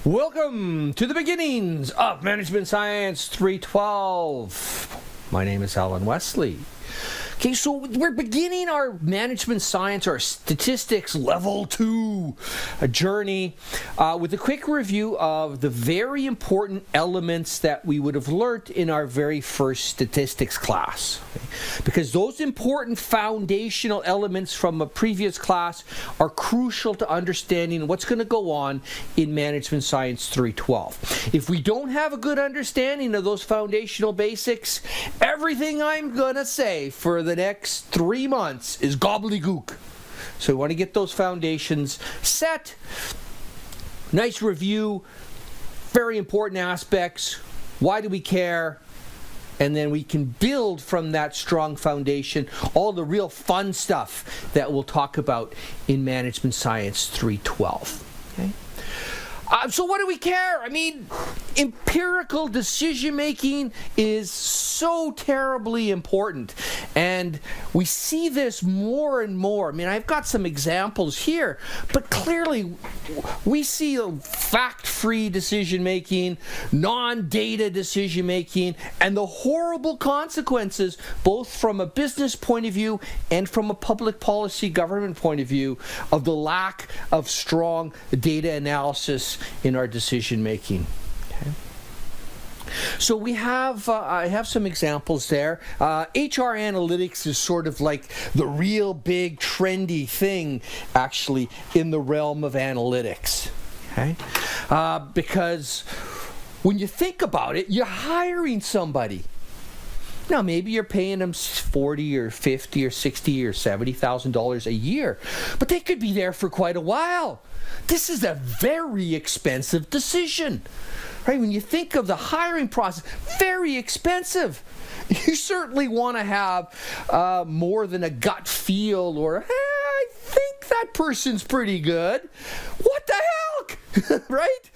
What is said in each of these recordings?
Welcome to the beginnings of Management Science 312. My name is Alan Wesley. Okay, so we're beginning our management science, our statistics level 2 journey with a quick review of the very important elements that we would have learned in our very first statistics class. Okay? Because those important foundational elements from a previous class are crucial to understanding what's going to go on in Management Science 312. If we don't have a good understanding of those foundational basics, everything I'm going to say for the next 3 months is gobbledygook. So we want to get those foundations set. Nice review, very important aspects. Why do we care? And then we can build from that strong foundation all the real fun stuff that we'll talk about in Management Science 312. Okay? So what do we care? I mean, empirical decision making is so terribly important, and we see this more and more. I mean, I've got some examples here, but clearly we see fact-free decision making, non-data decision making, and the horrible consequences, both from a business point of view and from a public policy government point of view, of the lack of strong data analysis in our decision making. Okay. So we have, I have some examples there. HR analytics is sort of like the real big trendy thing actually in the realm of analytics. Okay? Because when you think about it, you're hiring somebody. Now, maybe you're paying them $40 or $50 or $60 or $70,000 a year, but they could be there for quite a while. This is a very expensive decision, right? When you think of the hiring process, very expensive. You certainly want to have more than a gut feel or, hey, I think that person's pretty good. What the heck? Right?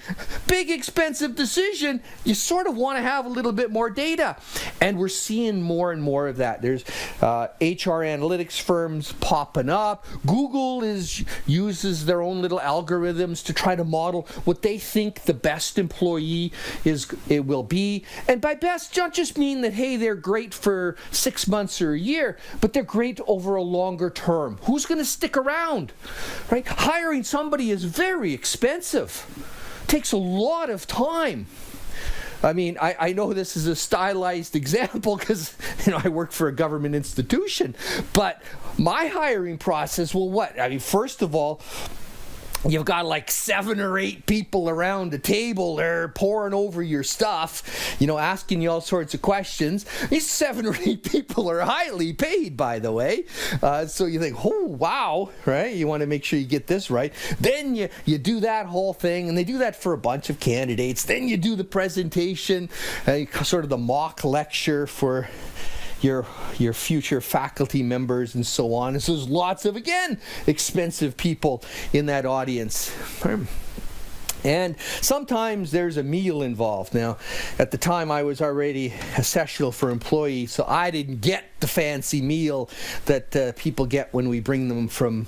Big expensive decision. You sort of want to have a little bit more data. And we're seeing more and more of that. There's HR analytics firms popping up. Google uses their own little algorithms to try to model what they think the best employee will be. And by best, don't just mean that, hey, they're great for 6 months or a year, but they're great over a longer term. Who's going to stick around? Right? Hiring somebody is very expensive. Takes a lot of time. I mean, I know this is a stylized example because I work for a government institution, but my hiring process, well, what? I mean, first of all, you've got like 7 or 8 people around the table there pouring over your stuff, asking you all sorts of questions. These 7 or 8 people are highly paid, by the way. So you think, oh, wow, right? You want to make sure you get this right. Then you do that whole thing, and they do that for a bunch of candidates. Then you do the presentation, sort of the mock lecture for your future faculty members and so on. And so there's lots of, again, expensive people in that audience. And sometimes there's a meal involved. Now, at the time I was already a sessional for employees, so I didn't get the fancy meal that people get when we bring them from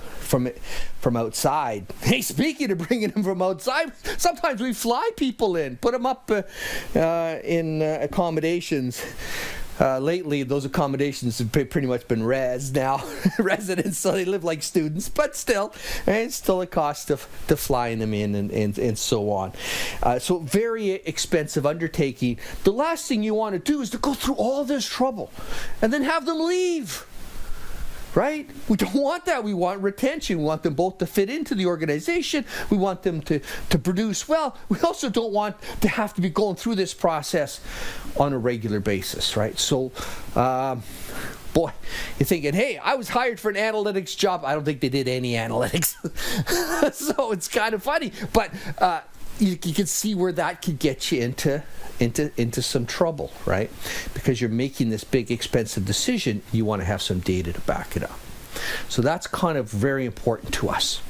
outside. Hey, speaking of bringing them from outside, sometimes we fly people in, put them up in accommodations. Lately, those accommodations have pretty much been residents, so they live like students, but still, it's still a cost to flying them in and so on. So very expensive undertaking. The last thing you want to do is to go through all this trouble and then have them leave. Right? We don't want that. We want retention. We want them both to fit into the organization. We want them to produce well. We also don't want to have to be going through this process on a regular basis, right? So, boy, you're thinking, hey, I was hired for an analytics job. I don't think they did any analytics. So it's kind of funny. But you can see where that could get you into some trouble, right? Because you're making this big expensive decision, you want to have some data to back it up. So that's kind of very important to us.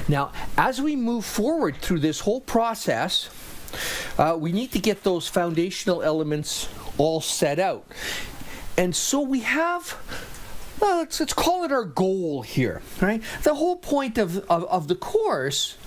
Now, as we move forward through this whole process, we need to get those foundational elements all set out. And so we have let's call it our goal here, right? The whole point of the course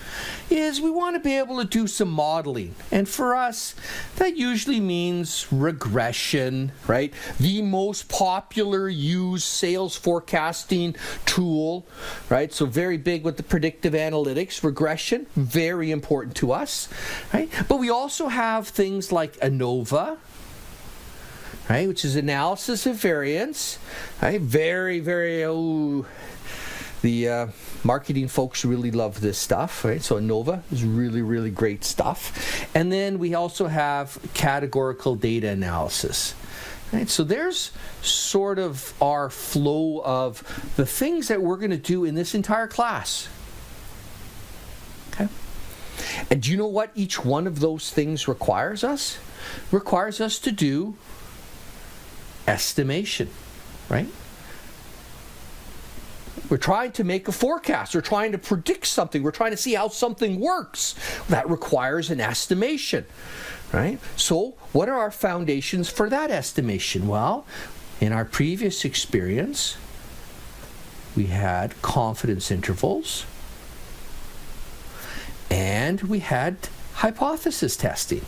is we want to be able to do some modeling. And for us, that usually means regression, right? The most popular used sales forecasting tool, right? So very big with the predictive analytics. Regression, very important to us, right? But we also have things like ANOVA, right, which is analysis of variance, right? Very, the marketing folks really love this stuff, right? So ANOVA is really, really great stuff. And then we also have categorical data analysis, right? So there's sort of our flow of the things that we're going to do in this entire class. Okay? And do you know what each one of those things requires us? Requires us to do estimation, right? We're trying to make a forecast. We're trying to predict something. We're trying to see how something works. That requires an estimation, right? So what are our foundations for that estimation? Well, in our previous experience, we had confidence intervals and we had hypothesis testing.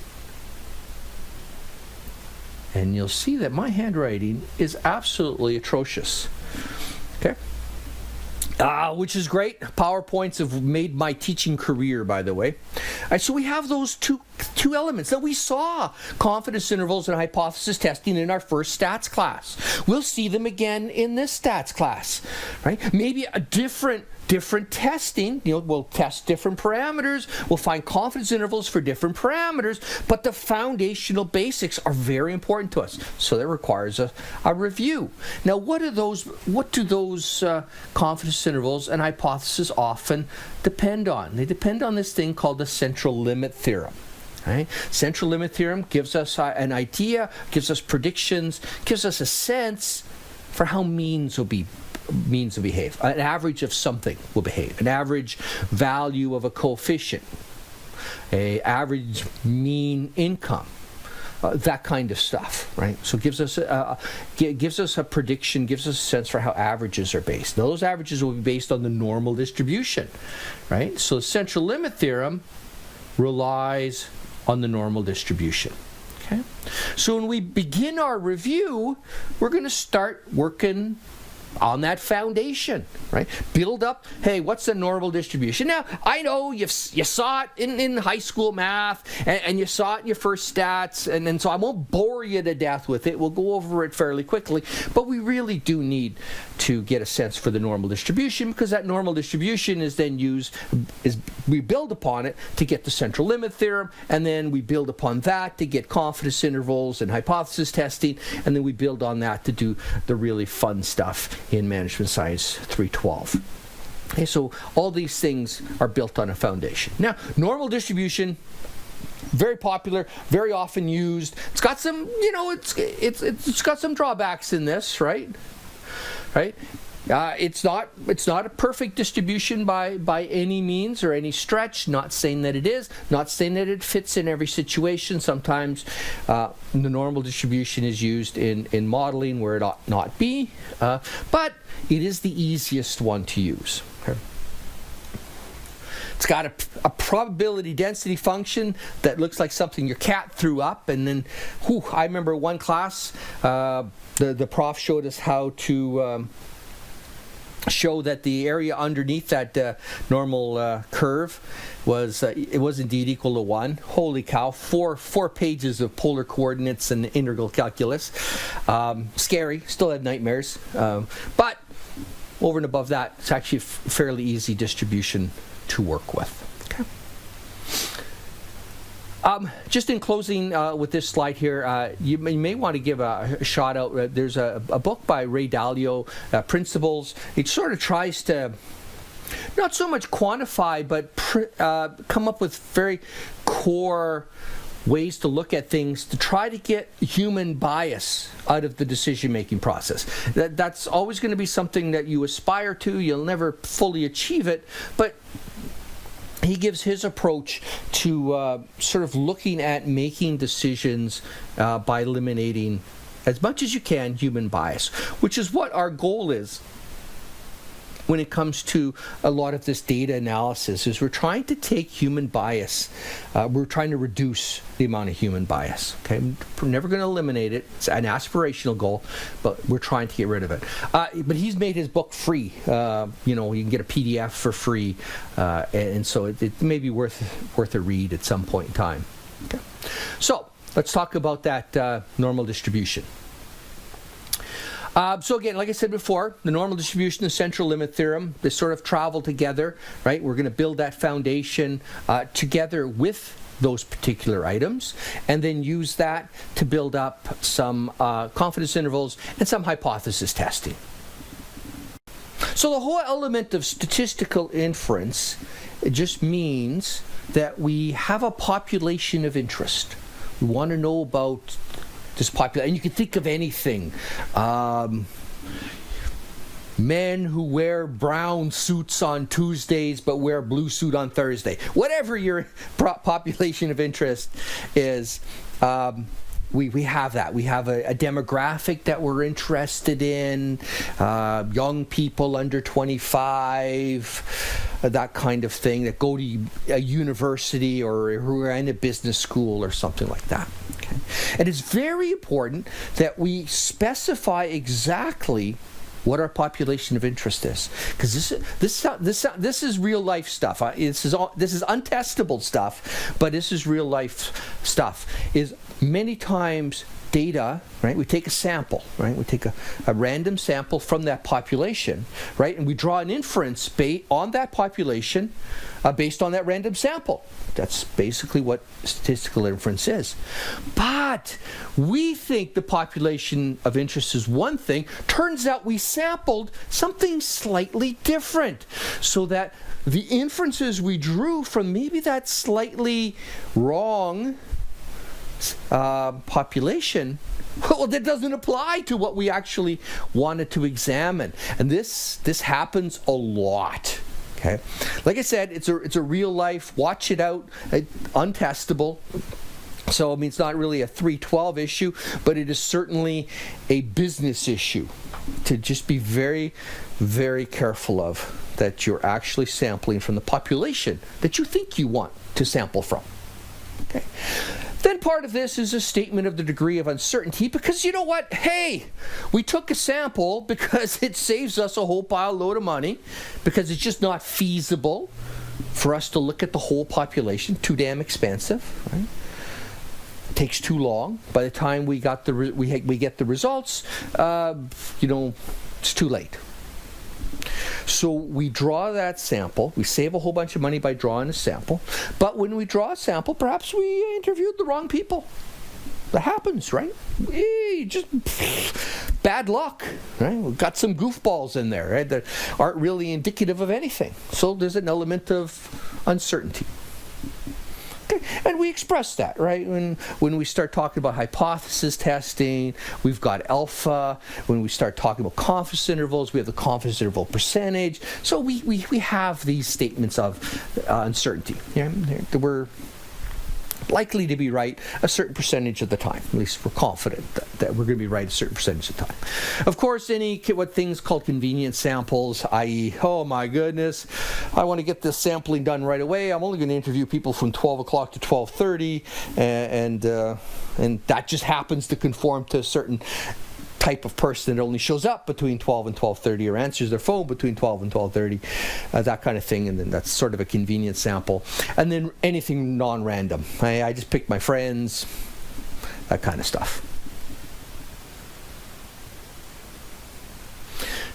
And you'll see that my handwriting is absolutely atrocious. Okay? Which is great. PowerPoints have made my teaching career, by the way. All right, so we have those two elements. Now, we saw confidence intervals and hypothesis testing in our first stats class. We'll see them again in this stats class, right? Maybe a different testing, we'll test different parameters, we'll find confidence intervals for different parameters, but the foundational basics are very important to us. So that requires a review. Now, what do those confidence intervals and hypotheses often depend on? They depend on this thing called the central limit theorem. Right? Central limit theorem gives us an idea, gives us predictions, gives us a sense for how means will behave. An average of something will behave. An average value of a coefficient. An average mean income. That kind of stuff, right? So it gives us a prediction, gives us a sense for how averages are based. Now, those averages will be based on the normal distribution, right? So central limit theorem relies on the normal distribution. Okay? So when we begin our review, we're going to start working on that foundation, right? Build up, hey, what's the normal distribution? Now, I know you saw it in high school math, and you saw it in your first stats, and so I won't bore you to death with it. We'll go over it fairly quickly, but we really do need to get a sense for the normal distribution, because that normal distribution is then we build upon it to get the central limit theorem, and then we build upon that to get confidence intervals and hypothesis testing, and then we build on that to do the really fun stuff in Management Science 312. Okay, so all these things are built on a foundation. Now, normal distribution, very popular, very often used. It's got some, it's got some drawbacks in this, right? Right? It's not a perfect distribution by any means or any stretch. Not saying that it is. Not saying that it fits in every situation. Sometimes the normal distribution is used in modeling where it ought not be, but it is the easiest one to use. Okay. It's got a probability density function that looks like something your cat threw up, and then, I remember one class, the prof showed us how to show that the area underneath that normal curve was indeed equal to 1. Holy cow, four pages of polar coordinates and integral calculus. Scary, still had nightmares. But over and above that, it's actually a fairly easy distribution to work with. Just in closing with this slide here, you may want to give a shout out. There's a book by Ray Dalio, Principles. It sort of tries to not so much quantify, but come up with very core ways to look at things to try to get human bias out of the decision-making process. That's always going to be something that you aspire to. You'll never fully achieve it, but he gives his approach to sort of looking at making decisions by eliminating as much as you can, human bias, which is what our goal is when it comes to a lot of this data analysis, is we're trying to take human bias. We're trying to reduce the amount of human bias. Okay, we're never going to eliminate it. It's an aspirational goal, but we're trying to get rid of it. But he's made his book free. You can get a PDF for free, and so it may be worth a read at some point in time. Okay, so let's talk about that normal distribution. So again, like I said before, the normal distribution and central limit theorem, they sort of travel together, right? We're going to build that foundation together with those particular items, and then use that to build up some confidence intervals and some hypothesis testing. So the whole element of statistical inference, it just means that we have a population of interest. We want to know about this population, and you can think of anything. Men who wear brown suits on Tuesdays but wear a blue suit on Thursday. Whatever your population of interest is, we have that. We have a demographic that we're interested in, young people under 25, that kind of thing, that go to a university or who are in a business school or something like that. Okay. And it's very important that we specify exactly what our population of interest is, because this is real life stuff. This is untestable stuff, but this is real life stuff. Is many times data, right? We take a sample, right? We take a random sample from that population, right? And we draw an inference on that population based on that random sample. That's basically what statistical inference is. But we think the population of interest is one thing. Turns out we sampled something slightly different, so that the inferences we drew from maybe that slightly wrong population, well, that doesn't apply to what we actually wanted to examine. And this happens a lot. Okay, like I said, it's a real life. Watch it out. Untestable. So I mean, it's not really a 312 issue, but it is certainly a business issue to just be very, very careful of, that you're actually sampling from the population that you think you want to sample from. Okay. Then part of this is a statement of the degree of uncertainty, because you know what? Hey, we took a sample because it saves us a whole pile load of money, because it's just not feasible for us to look at the whole population. Too damn expensive, right? It takes too long. By the time we got we get the results, it's too late. So we draw that sample. We save a whole bunch of money by drawing a sample. But when we draw a sample, perhaps we interviewed the wrong people. That happens, right? Just bad luck, right? We've got some goofballs in there, right, that aren't really indicative of anything. So there's an element of uncertainty. Okay. And we express that, right? When we start talking about hypothesis testing, we've got alpha. When we start talking about confidence intervals, we have the confidence interval percentage. So we have these statements of uncertainty. We're likely to be right a certain percentage of the time. At least we're confident that we're going to be right a certain percentage of the time. Of course, what things called convenient samples, i.e., oh my goodness, I want to get this sampling done right away. I'm only going to interview people from 12 o'clock to 12:30, and that just happens to conform to a certain type of person that only shows up between 12 and 12:30, or answers their phone between 12 and 12:30, that kind of thing. And then that's sort of a convenient sample. And then anything non-random. I just pick my friends, that kind of stuff.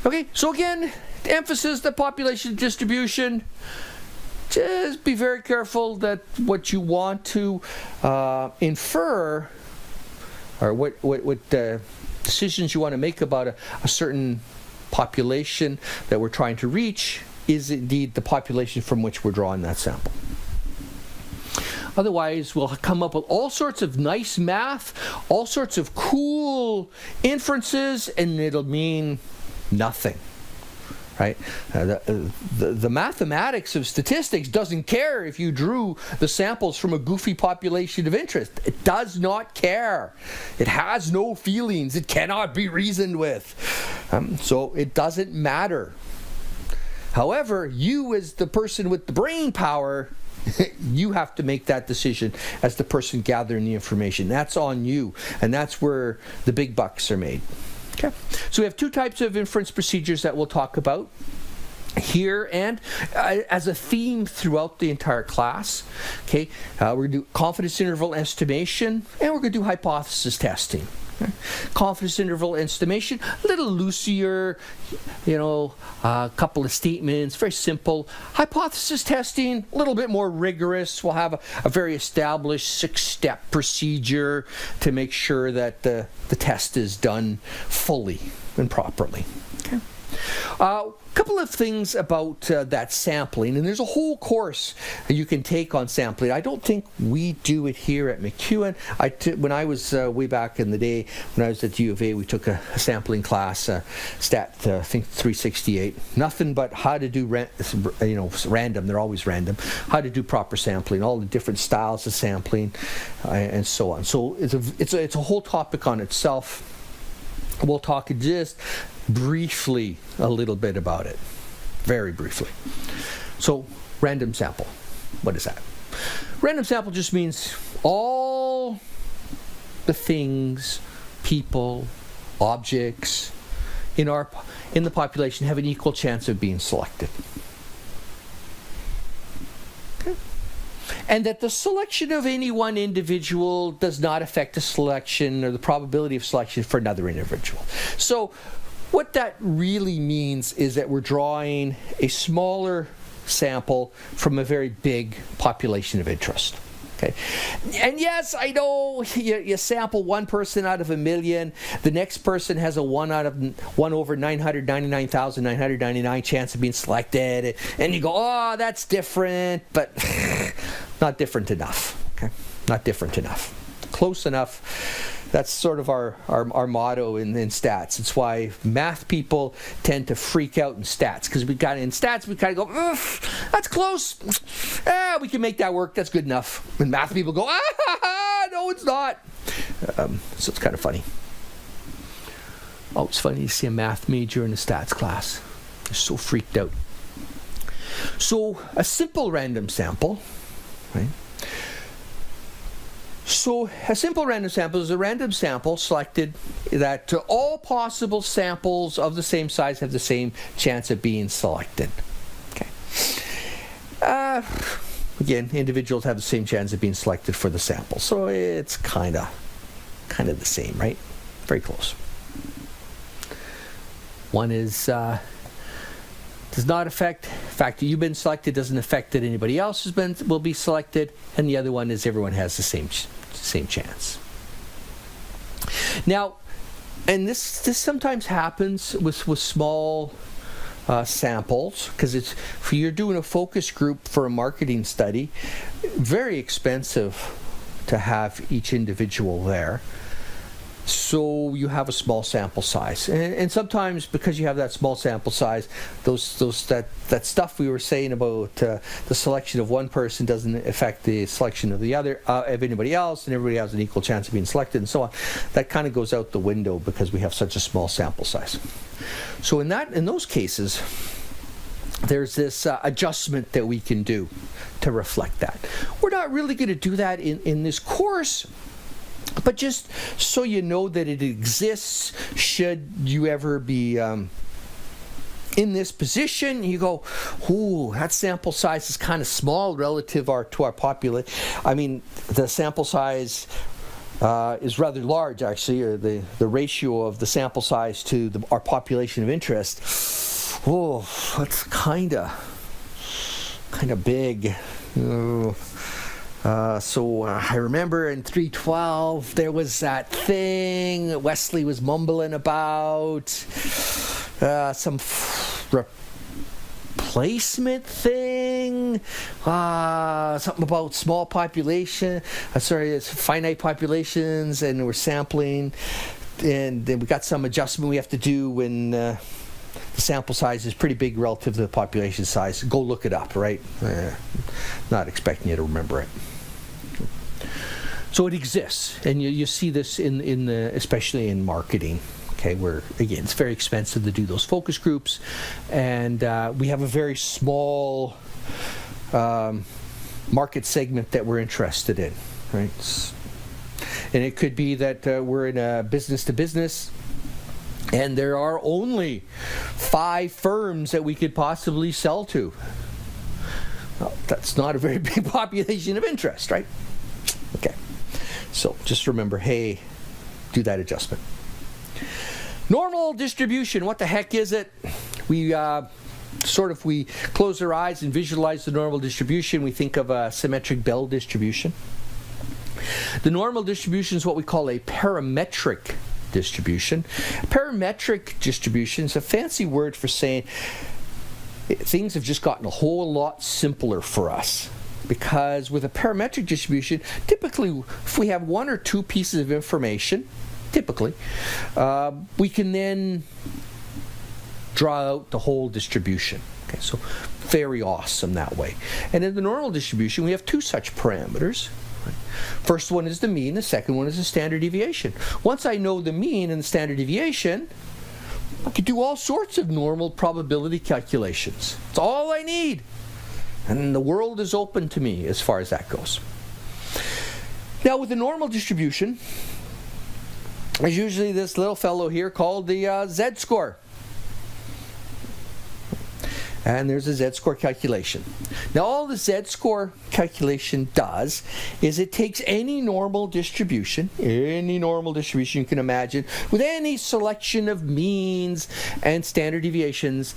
Okay, so again, emphasis, the population distribution. Just be very careful that what you want to infer, or what decisions you want to make about a certain population that we're trying to reach, is indeed the population from which we're drawing that sample. Otherwise, we'll come up with all sorts of nice math, all sorts of cool inferences, and it'll mean nothing. right? The mathematics of statistics doesn't care if you drew the samples from a goofy population of interest. It does not care. It has no feelings. It cannot be reasoned with. So it doesn't matter. However, you as the person with the brain power, you have to make that decision as the person gathering the information. That's on you, and that's where the big bucks are made. Okay. So we have two types of inference procedures that we'll talk about here and as a theme throughout the entire class. Okay, we're going to do confidence interval estimation, and we're going to do hypothesis testing. Okay. Confidence interval estimation, a little looser, a couple of statements, very simple. Hypothesis testing, a little bit more rigorous. We'll have a very established 6-step procedure to make sure that the test is done fully and properly. Okay. Couple of things about that sampling, and there's a whole course you can take on sampling. I don't think we do it here at MacEwan. When I was way back in the day, when I was at U of A, we took a sampling class, Stat, I think 368. Nothing but how to do random. They're always random. How to do proper sampling, all the different styles of sampling, and so on. So it's a whole topic on itself. We'll talk just briefly a little bit about it, very briefly. So, random sample, what is that? Random sample just means all the things, people, objects in the population have an equal chance of being selected. Okay. And that the selection of any one individual does not affect the selection or the probability of selection for another individual. So what that really means is that we're drawing a smaller sample from a very big population of interest. Okay. And yes, I know you sample one person out of 1 million, the next person has a 1 over 999,999 chance of being selected, and you go, oh, that's different, but not different enough. Okay, not different enough. Close enough. That's sort of our motto in stats. It's why math people tend to freak out in stats, because we kind of go, that's close. We can make that work. That's good enough. And math people go, no, it's not. So it's kind of funny. Oh, it's funny to see a math major in a stats class. They're so freaked out. So a simple random sample, right? So a simple random sample is a random sample selected that all possible samples of the same size have the same chance of being selected. Okay. Again, individuals have the same chance of being selected for the sample. So it's kind of the same, right? Very close. One is does not affect, the fact that you've been selected doesn't affect that anybody else will be selected, and the other one is everyone has the same chance. Now, and this sometimes happens with small samples, because if you're doing a focus group for a marketing study, very expensive to have each individual there. So you have a small sample size, and sometimes because you have that small sample size, that stuff we were saying about the selection of one person doesn't affect the selection of the other of anybody else, and everybody has an equal chance of being selected, and so on. That kind of goes out the window because we have such a small sample size. So in those cases, there's this adjustment that we can do to reflect that. We're not really going to do that in this course. But just so you know that it exists, should you ever be in this position, you go, ooh, that sample size is kind of small relative to our population. I mean, the sample size is rather large, actually, or the ratio of the sample size to our population of interest. Oh, that's kind of big. So I remember in 312 there was that thing Wesley was mumbling about, some replacement thing, something about small population, it's finite populations, and we're sampling, and then we got some adjustment we have to do when the sample size is pretty big relative to the population size. Go look it up, right? Not expecting you to remember it. So it exists, and you see this in the, especially in marketing. Okay, where again it's very expensive to do those focus groups, and we have a very small market segment that we're interested in, right? And it could be that we're in a business to business, and there are only 5 firms that we could possibly sell to. Well, that's not a very big population of interest, right? Okay, so just remember, hey, do that adjustment. Normal distribution, what the heck is it? We close our eyes and visualize the normal distribution. We think of a symmetric Bell distribution. The normal distribution is what we call a parametric distribution. Parametric distribution is a fancy word for saying things have just gotten a whole lot simpler for us. Because with a parametric distribution, typically if we have 1 or 2 pieces of information, typically, we can then draw out the whole distribution. Okay, so very awesome that way. And in the normal distribution, we have 2 such parameters. Right? First one is the mean, the second one is the standard deviation. Once I know the mean and the standard deviation, I can do all sorts of normal probability calculations. It's all I need. And the world is open to me as far as that goes. Now with the normal distribution, there's usually this little fellow here called the Z-score. And there's a Z-score calculation. Now all the Z-score calculation does is it takes any normal distribution you can imagine, with any selection of means and standard deviations,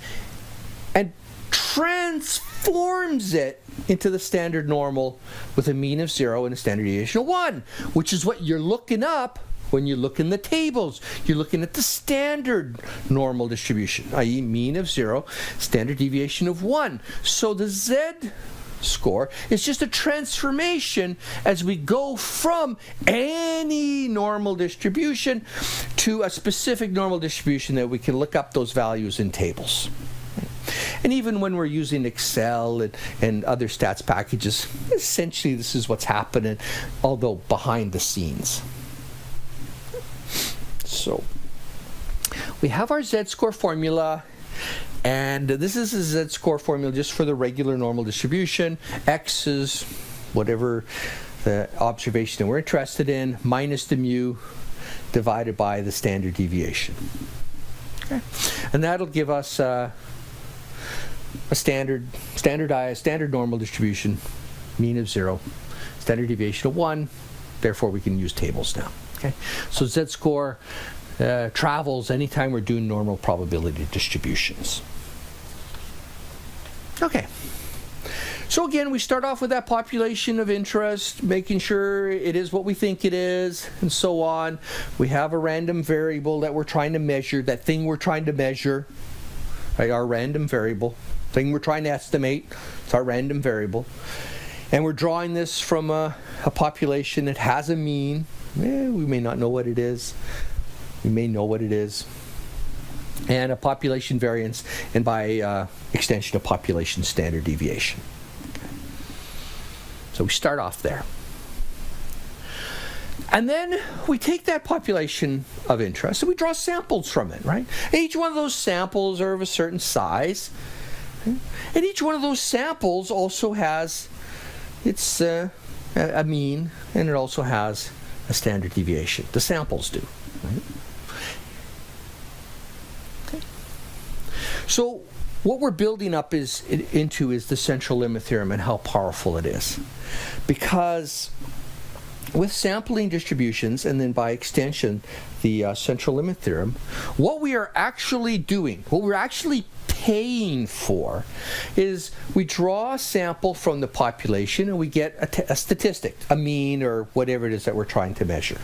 and transforms it into the standard normal with a mean of 0 and a standard deviation of 1, which is what you're looking up when you look in the tables. You're looking at the standard normal distribution, i.e. mean of 0, standard deviation of 1. So the Z-score is just a transformation as we go from any normal distribution to a specific normal distribution that we can look up those values in tables. And even when we're using Excel and other stats packages, essentially this is what's happening, although behind the scenes. So we have our Z-score formula, and this is a Z-score formula just for the regular normal distribution. X is whatever the observation that we're interested in, minus the mu divided by the standard deviation. Okay. And that'll give us a standard normal distribution, mean of 0, standard deviation of 1. Therefore, we can use tables now. Okay, so Z-score travels anytime we're doing normal probability distributions. Okay, so again, we start off with that population of interest, making sure it is what we think it is, and so on. We have a random variable that we're trying to measure, that thing we're trying to measure, right? Our random variable, thing we're trying to estimate, it's our random variable. And we're drawing this from a population that has a mean. We may not know what it is. We may know what it is. And a population variance, and by extension, a population standard deviation. So we start off there. And then we take that population of interest and we draw samples from it, right? And each one of those samples are of a certain size. And each one of those samples also has its a mean, and it also has a standard deviation. The samples do. Right? Okay. So what we're building up into is the central limit theorem and how powerful it is. Because with sampling distributions, and then by extension the central limit theorem, what we are actually doing, what we're actually paying for, is we draw a sample from the population and we get a statistic, a mean, or whatever it is that we're trying to measure.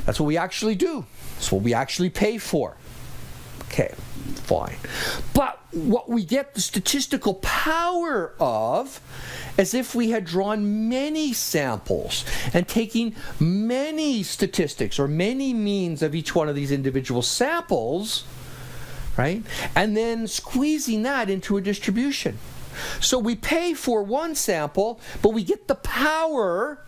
That's what we actually do. That's what we actually pay for. Okay, fine. But what we get the statistical power of, as if we had drawn many samples and taking many statistics or many means of each one of these individual samples, right? And then squeezing that into a distribution. So we pay for one sample, but we get the power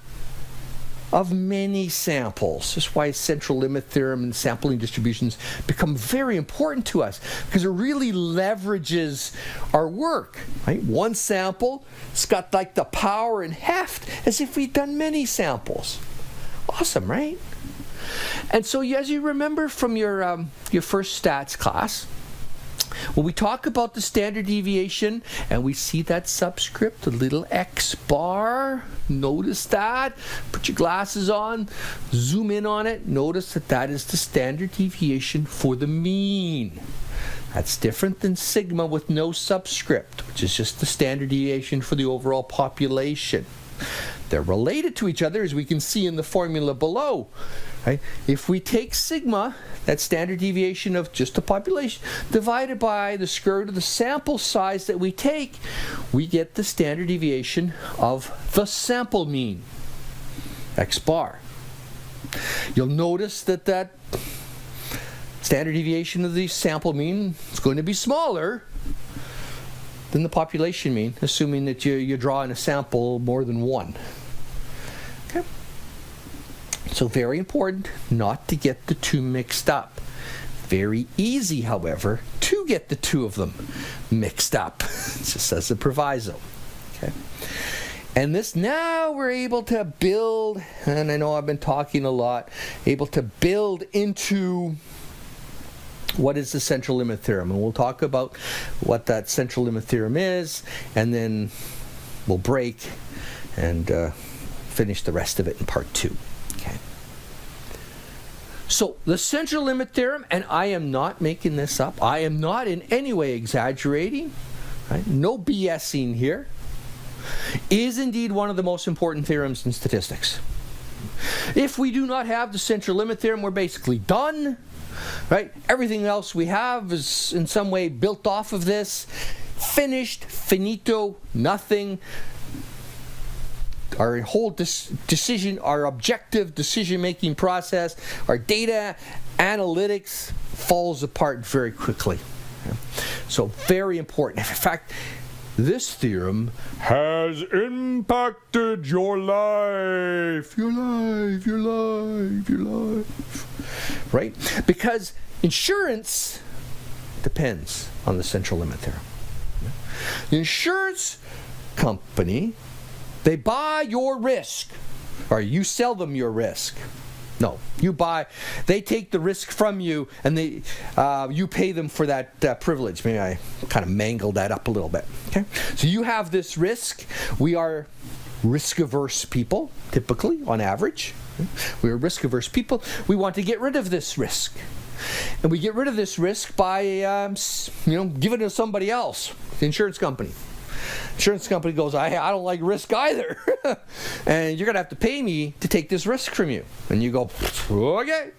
of many samples. That's why central limit theorem and sampling distributions become very important to us, because it really leverages our work, right? One sample, it's got like the power and heft as if we'd done many samples. Awesome, right? And so as you remember from your first stats class, when we talk about the standard deviation and we see that subscript, the little X bar, notice that, put your glasses on, zoom in on it, notice that that is the standard deviation for the mean. That's different than sigma with no subscript, which is just the standard deviation for the overall population. They're related to each other, as we can see in the formula below. Right? If we take sigma, that standard deviation of just the population, divided by the square root of the sample size that we take, we get the standard deviation of the sample mean, X bar. You'll notice that that standard deviation of the sample mean is going to be smaller than the population mean, assuming that you draw in a sample more than one. Okay. So very important not to get the two mixed up. Very easy, however, to get the two of them mixed up. Just as a proviso. Okay. And this, now we're able to build, and I know I've been talking a lot, able to build into what is the central limit theorem. And we'll talk about what that central limit theorem is, and then we'll break and finish the rest of it in part 2. Okay. So the central limit theorem, and I am not making this up, I am not in any way exaggerating, right? No BSing here, is indeed one of the most important theorems in statistics. If we do not have the central limit theorem, we're basically done, right? Everything else we have is in some way built off of this, finished, finito, nothing. Our whole decision, our objective decision-making process, our data analytics falls apart very quickly. So very important. In fact, this theorem has impacted your life. Your life, your life, your life. Right? Because insurance depends on the central limit theorem. The insurance company, they buy your risk, or you sell them your risk. No, they take the risk from you, and you pay them for that privilege. Maybe I kind of mangled that up a little bit. Okay, so you have this risk. We are risk-averse people, typically, on average. We are risk-averse people. We want to get rid of this risk. And we get rid of this risk by giving it to somebody else, the insurance company. Insurance company goes, I don't like risk either. And you're going to have to pay me to take this risk from you. And you go, okay.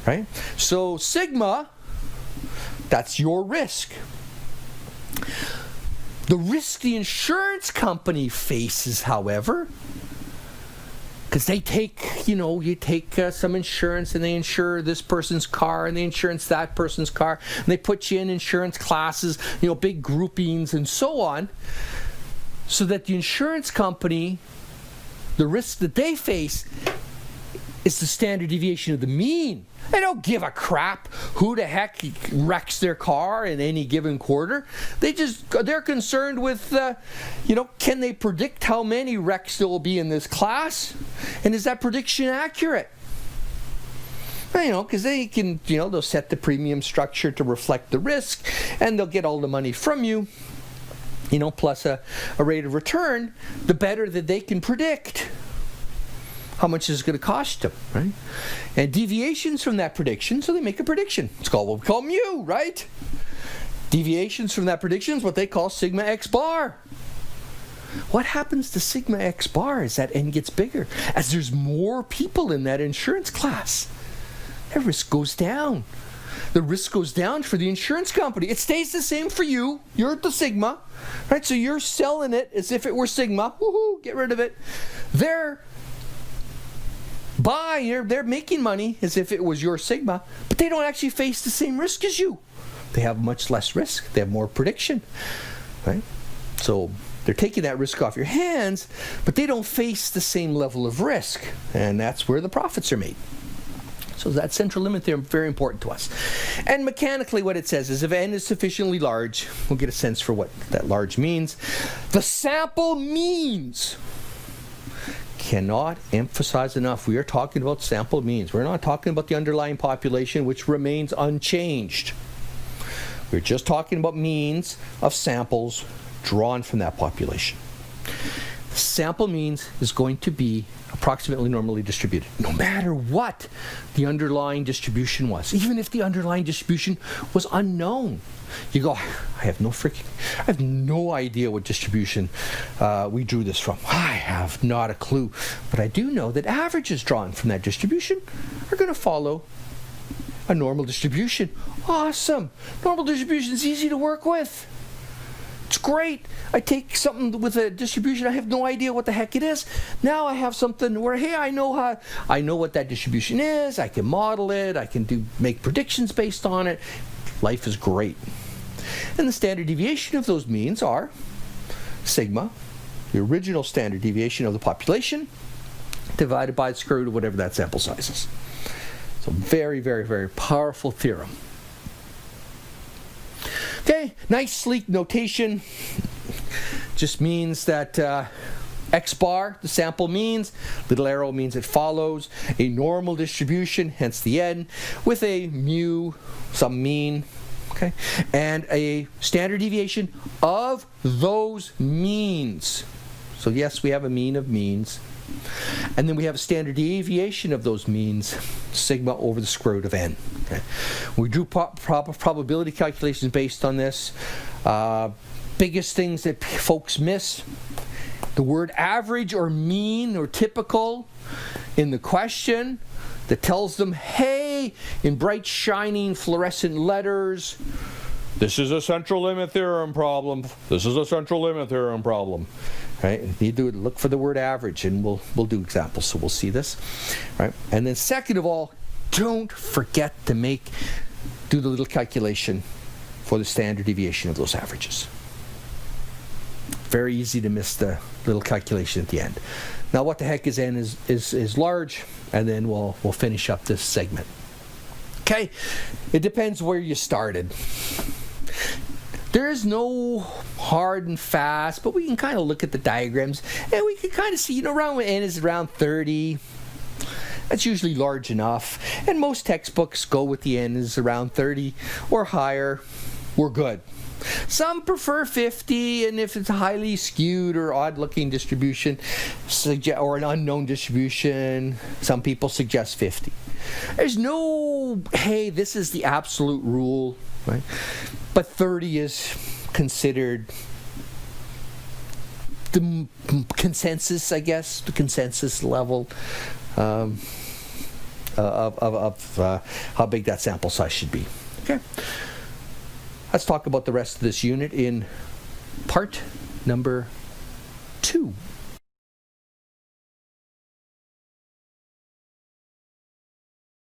Right? So sigma, that's your risk. The risk the insurance company faces, however, because they take, you take some insurance and they insure this person's car and they insurance that person's car and they put you in insurance classes, big groupings and so on, so that the insurance company, the risk that they face is the standard deviation of the mean. They don't give a crap who the heck wrecks their car in any given quarter. They're concerned with, can they predict how many wrecks there will be in this class? And is that prediction accurate? Because they can, they'll set the premium structure to reflect the risk, and they'll get all the money from you, plus a rate of return, the better that they can predict how much is going to cost them, right? And deviations from that prediction, so they make a prediction. It's called what we call mu, right? Deviations from that prediction is what they call sigma x bar. What happens to sigma x bar as that n gets bigger? As there's more people in that insurance class, the risk goes down. The risk goes down for the insurance company. It stays the same for you. You're at the sigma, right? So you're selling it as if it were sigma. Woohoo, get rid of it. They're making money as if it was your sigma, but they don't actually face the same risk as you. they have much less risk. They have more prediction, right? So they're taking that risk off your hands, but they don't face the same level of risk, and that's where the profits are made. So that central limit theorem is very important to us. And mechanically what it says is if n is sufficiently large, we'll get a sense for what that large means. The sample means, cannot emphasize enough, we are talking about sample means. We're not talking about the underlying population, which remains unchanged. We're just talking about means of samples drawn from that population. The sample means is going to be approximately normally distributed, no matter what the underlying distribution was. Even if the underlying distribution was unknown. You go, I have no idea what distribution we drew this from. I have not a clue. But I do know that averages drawn from that distribution are going to follow a normal distribution. Awesome. Normal distribution is easy to work with. It's great. I take something with a distribution, I have no idea what the heck it is. Now I have something where, hey, I know what that distribution is. I can model it. I can make predictions based on it. Life is great. And the standard deviation of those means are sigma, the original standard deviation of the population, divided by the square root of whatever that sample size is. So very, very, very powerful theorem. Okay, nice sleek notation. Just means that x bar, the sample means, little arrow means it follows a normal distribution, hence the n, with a mu, some mean, okay, and a standard deviation of those means. So yes, we have a mean of means. And then we have a standard deviation of those means, sigma over the square root of n. Okay. We drew probability calculations based on this. Biggest things that folks miss, the word average or mean or typical in the question that tells them, hey, in bright shining fluorescent letters, this is a central limit theorem problem. This is a central limit theorem problem. Right? You do look for the word average, and we'll do examples, so we'll see this. Right? And then second of all, don't forget to do the little calculation for the standard deviation of those averages. Very easy to miss the little calculation at the end. Now what the heck is n is large, and then we'll finish up this segment. Okay? It depends where you started. There is no hard and fast, but we can kind of look at the diagrams and we can kind of see, around when n is around 30. That's usually large enough. And most textbooks go with the n is around 30 or higher. We're good. Some prefer 50, and if it's a highly skewed or odd-looking distribution or an unknown distribution, some people suggest 50. There's no, hey, this is the absolute rule, right? But 30 is considered the consensus, I guess, the consensus level of how big that sample size should be. Okay. Let's talk about the rest of this unit in part number 2.